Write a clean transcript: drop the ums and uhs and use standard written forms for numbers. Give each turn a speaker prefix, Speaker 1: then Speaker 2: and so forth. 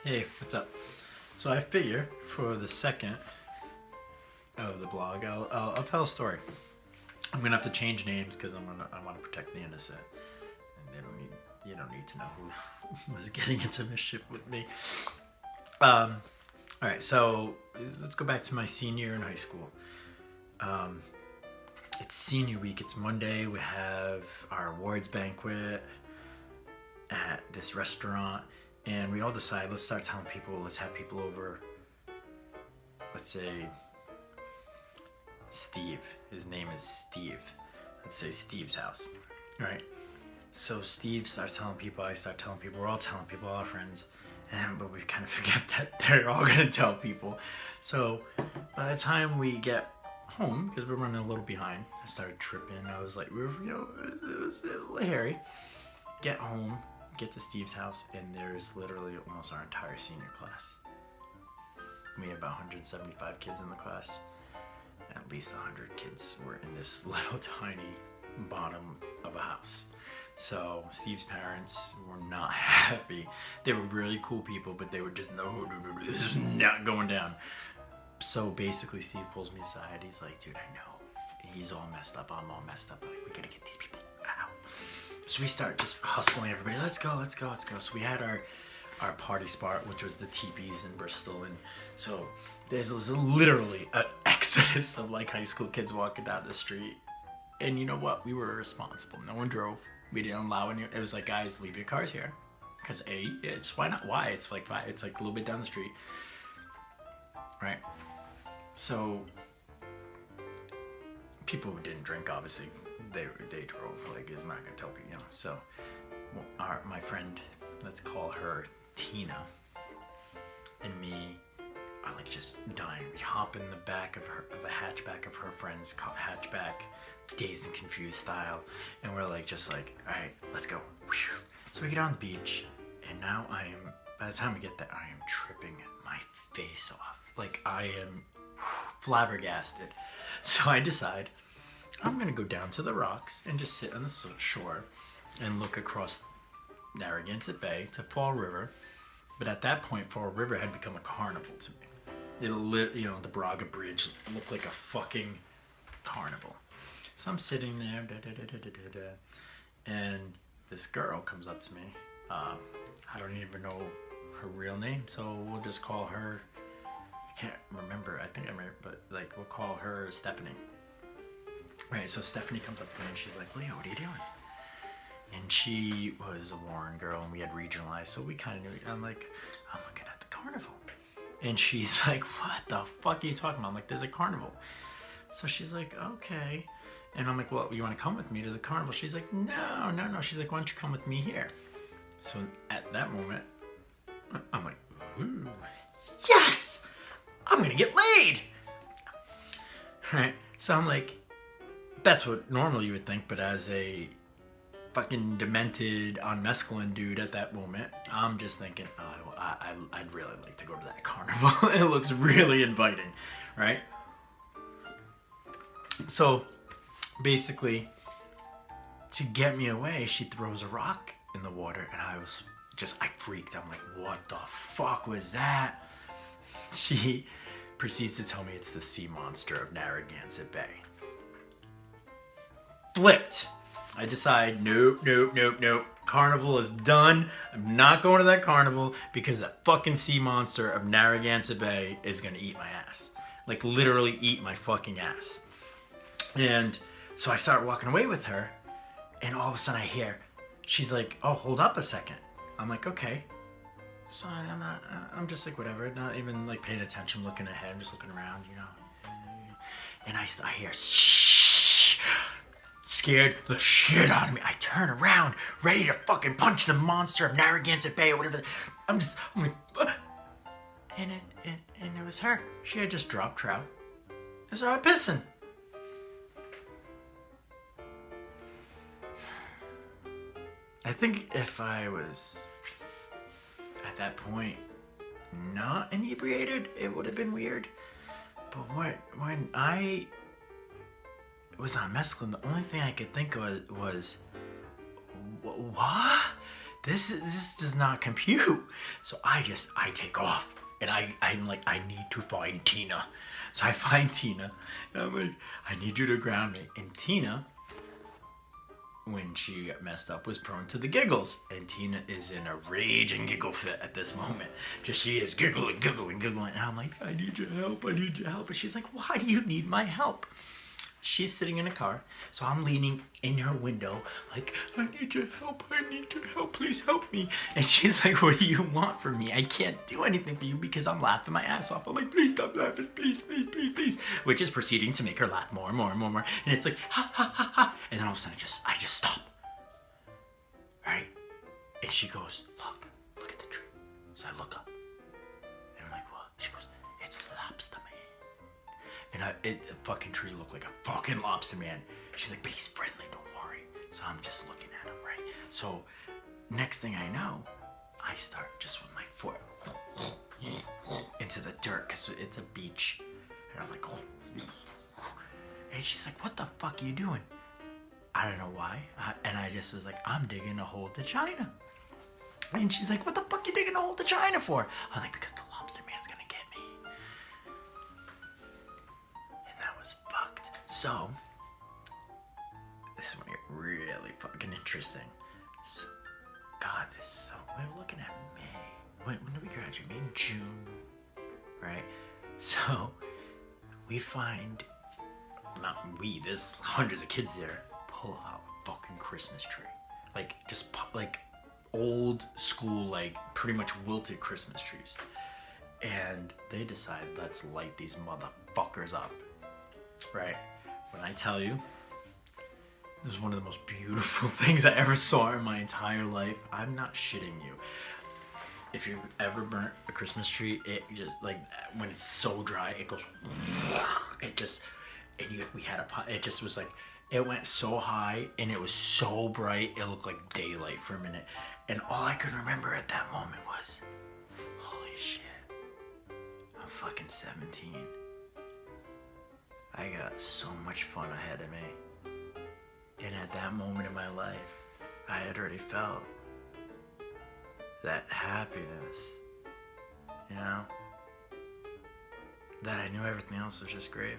Speaker 1: Hey, what's up? So I figure for the second of the blog, I'll tell a story. I'm gonna have to change names because I want to protect the innocent, and you don't need to know who was getting into mischief with me. All right, so let's go back to my senior year in high school. Um, it's senior week. It's Monday. We have our awards banquet at this restaurant, and we all decide let's start telling people. Let's have people over. Let's say Steve. His name is Steve. Let's say Steve's house. All right. So Steve starts telling people. I start telling people. We're all telling people, all our friends. But we kind of forget that they're all gonna tell people. So by the time we get home, because we're running a little behind, I started tripping. I was like, it was a little hairy. Get home, get to Steve's house, and there's literally almost our entire senior class. We have about 175 kids in the class. At least 100 kids were in this little tiny bottom of a house. So Steve's parents were not happy. They were really cool people, but they were just, no, this is not going down. So basically Steve pulls me aside. He's like, dude, I know. He's all messed up. I'm all messed up. Like, we gotta get these people out. So we start just hustling everybody. Let's go. So we had our party spot, which was the teepees in Bristol. And so there's literally an exodus of like high school kids walking down the street. And you know what? We were irresponsible. No one drove. We didn't allow any. It was like, guys, leave your cars here. Because it's why not? Why? It's like a little bit down the street. Right? So people who didn't drink, obviously, they drove. Like, I'm not gonna tell people, you know. So my friend, let's call her Tina, and me are like just dying. We hop in the back of a hatchback of her friend's hatchback, dazed and confused style, and we're like just like, all right, let's go. So we get on the beach, and now by the time we get there, I am tripping my face off. Like, I am flabbergasted. So I decide I'm gonna go down to the rocks and just sit on the shore and look across Narragansett Bay to Fall River. But at that point, Fall River had become a carnival to me. The Braga Bridge looked like a fucking carnival. So I'm sitting there, and this girl comes up to me. I don't even know her real name, so we'll just call her, I can't remember, I think I remember, but like we'll call her Stephanie. Right, so Stephanie comes up to me and she's like, Leo, what are you doing? And she was a Warren girl, and we had regionalized, so we kind of knew. I'm like, I'm looking at the carnival. And she's like, what the fuck are you talking about? I'm like, there's a carnival. So she's like, okay. And I'm like, well, you want to come with me to the carnival? She's like, no. She's like, why don't you come with me here? So at that moment, I'm like, ooh, yes! I'm going to get laid! Right? So I'm like, that's what normally you would think, but as a fucking demented on mescaline dude at that moment, I'm just thinking, oh, I'd really like to go to that carnival. It looks really inviting, right? So basically, to get me away, she throws a rock in the water, and I freaked. I'm like, what the fuck was that? She proceeds to tell me it's the sea monster of Narragansett Bay. Flipped. I decide, nope. Carnival is done. I'm not going to that carnival because that fucking sea monster of Narragansett Bay is gonna eat my ass. Like, literally eat my fucking ass. And so I start walking away with her, and all of a sudden I hear, she's like, oh, hold up a second. I'm like, okay. So I'm just like, whatever, not even like paying attention, looking ahead, I'm just looking around, you know. And I hear, shh. Scared the shit out of me. I turn around, ready to fucking punch the monster of Narragansett Bay or whatever. I'm like, and it was her. She had just dropped trout and started pissing. I think if I was at that point not inebriated, it would have been weird. But when I was on mescaline, the only thing I could think of was what? this does not compute. So I take off. And I'm like, I need to find Tina. So I find Tina. And I'm like, I need you to ground me. And Tina, when she got messed up, was prone to the giggles. And Tina is in a rage and giggle fit at this moment. Just she is giggling. And I'm like, I need your help. And she's like, why do you need my help? She's sitting in a car, so I'm leaning in her window like, I need your help, please help me. And she's like, what do you want from me? I can't do anything for you because I'm laughing my ass off. I'm like, please stop laughing, please. Which is proceeding to make her laugh more. And it's like, ha, ha, ha, ha. And then all of a sudden I just stop. Right? And she goes, look at the tree. So I look up. And I'm like, what? She goes, it's lobster man. And the fucking tree looked like a fucking lobster man. She's like, but he's friendly, don't worry. So I'm just looking at him, right? So next thing I know, I start just with my foot into the dirt because it's a beach. And I'm like, oh. And she's like, what the fuck are you doing? I don't know why. And I just was like, I'm digging a hole to China. And she's like, what the fuck you digging a hole to China for? I was like, because the lobster man's gonna get me. Fucked. So this is gonna get really fucking interesting. So, God, we're looking at May. When did we graduate? May and June, right? So we find, there's hundreds of kids there, pull out a fucking Christmas tree, like old school, like pretty much wilted Christmas trees, and they decide, let's light these motherfuckers up. Right? When I tell you, it was one of the most beautiful things I ever saw in my entire life. I'm not shitting you. If you've ever burnt a Christmas tree, it just, like, when it's so dry, it goes, we had a pot, it just was like, it went so high and it was so bright, it looked like daylight for a minute. And all I could remember at that moment was, holy shit, I'm fucking 17. I got so much fun ahead of me. And at that moment in my life, I had already felt that happiness, you know? That I knew everything else was just gravy.